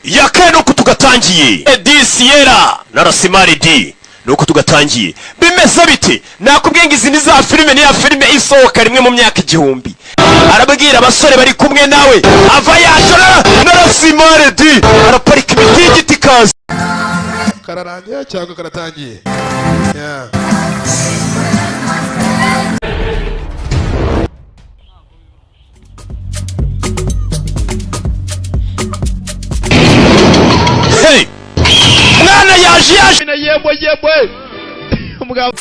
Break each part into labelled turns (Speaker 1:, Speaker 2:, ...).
Speaker 1: yakeno kutugatangiye Edi Sierra na Rasimari D nuko tugatangiye bimeze bite nakubwenga izi ni za filime ni ya filime isohoka rimwe mu myaka 1000 arabwira abasore bari kumwe nawe ava yajora na Rasimari D araparika ibiti kazi
Speaker 2: kararangiye cyangwa karatangiye
Speaker 1: Hey mwana yaje
Speaker 2: na yebwe umugabo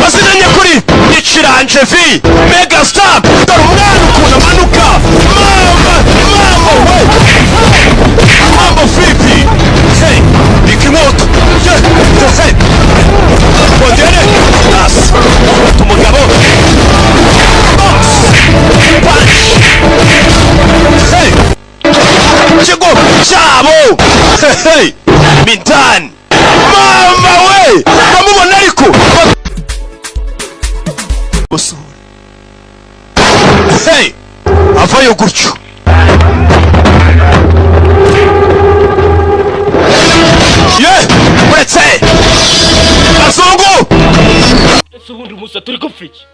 Speaker 1: Mazina nyakuri Ichiranje V Mega Star Darumwana kuna manuka Mambo vipi Hey Ikimoto Hey Pondere Das Tumugabo Boss Punch Hey Chego Chabo Hey Mintan Mama we Kamubona ariko Hey avayo gutyo uretse Bazungu
Speaker 3: Subundi musa turi gupfiki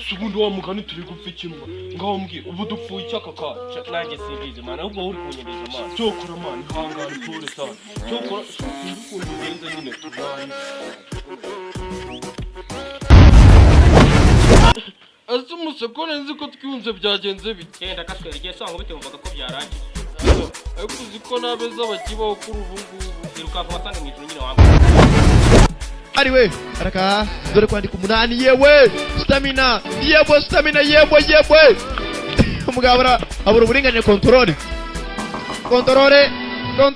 Speaker 3: Subundi wa mugani turi gupfiki ngaho mbwi ubu dupfuye cyakaka nanjye simbize mana ahubwo uri kunyereza mana cyokora mana hangana tore sa cyokora ukuntu bigenze nyine tuzari Azumuse ko nzi ko twunze byagenze bite
Speaker 4: Genda kaswera igihe sango bitumvaga ko byarangiye
Speaker 3: ariko uziko nabeza bakibaho kuri ubu ngubu
Speaker 4: irukanka wasanga mu ijuru nyine wamwe
Speaker 2: ari we araka dore kwandika 8 yewe stamina yebwe umugabo abura uburinganire control